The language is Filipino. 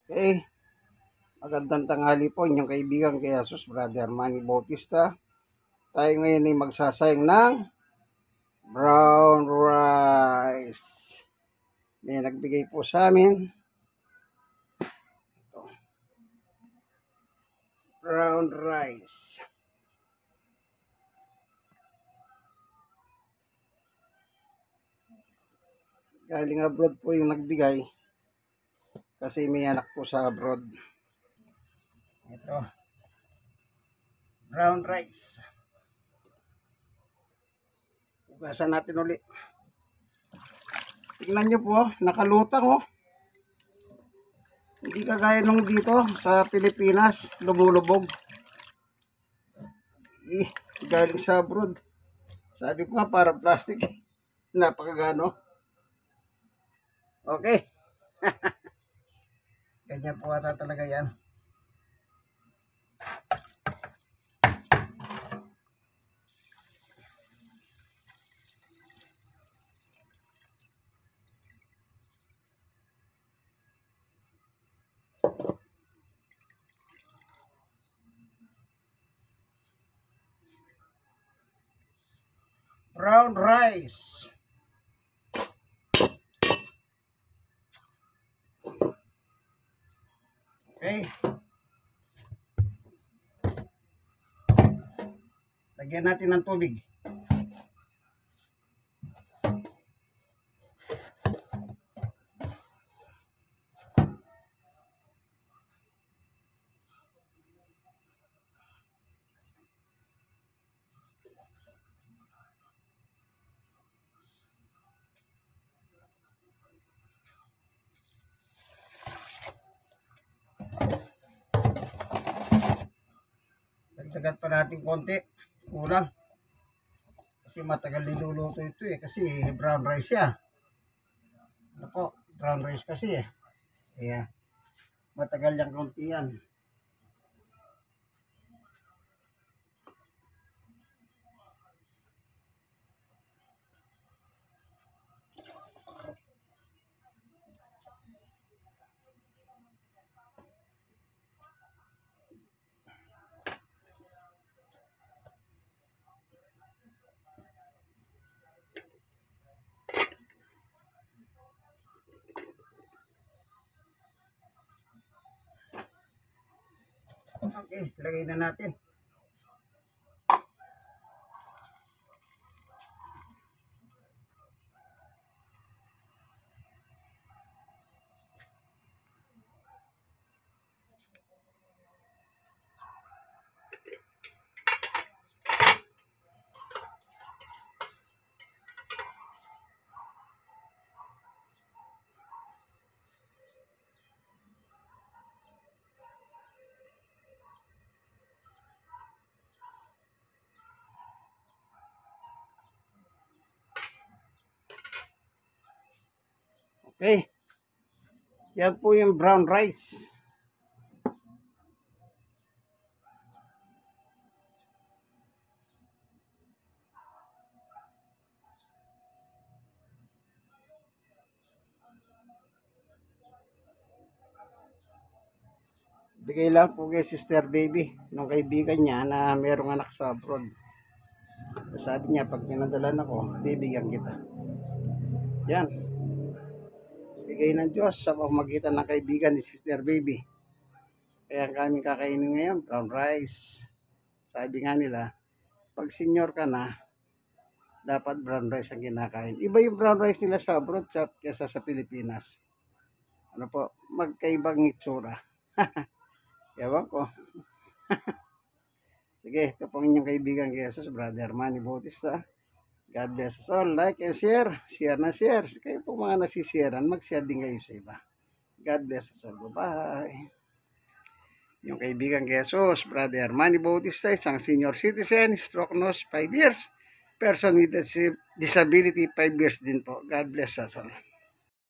Okay, magandang tanghali po inyong kaibigan kay Jesus, Brother Manny Bautista. Tayo ngayon ay magsasayang ng brown rice. May nagbigay po sa amin. Ito. Brown rice. Galing abroad po yung nagbigay. Kasi may anak po sa abroad. Ito. Brown rice. Ugasan natin ulit. Tingnan nyo po, nakalutang oh. Hindi kagaya nung dito sa Pilipinas, lumulubog. Galing sa abroad. Sabi ko nga para plastic. Napakagano. Okay. Ganyan po ata talaga yan. Brown rice. Okay. Lagyan natin ng tubig. Dagdagan pa natin konti. Kulang. Kasi matagal niluluto ito eh. Kasi brown rice siya. Ano po? Brown rice kasi eh. Kaya matagal yung konti yan. Okay, lagay na natin. Okay. Yan po yung brown rice. Bigay lang po kay Sister Baby, nung kaibigan niya na merong anak sa abroad. Sabi niya, pag pinadalan ako, bibigyan kita. Yan. Bigay ng Diyos sa pamamagitan ng kaibigan ni Sister Baby. Kaya kami kakainin ngayon, brown rice. Sabi nga nila, pag senior ka na, dapat brown rice ang kinakain. Iba yung brown rice nila sa abroad kaysa sa Pilipinas. Ano po, magkaibang itsura. Ewan ko. Sige, ito pong inyong kaibigan kay Jesus, Brother Manny Bautista. God bless us all. Like and share. Share na share. Kayo po mga nasisharean, mag-share din kayo sa iba. God bless us all. Bye-bye. Yung kaibigan kay Jesus, Brother Manny Bautista, isang senior citizen, stroke nose, 5 years. Person with disability, 5 years din po. God bless us all.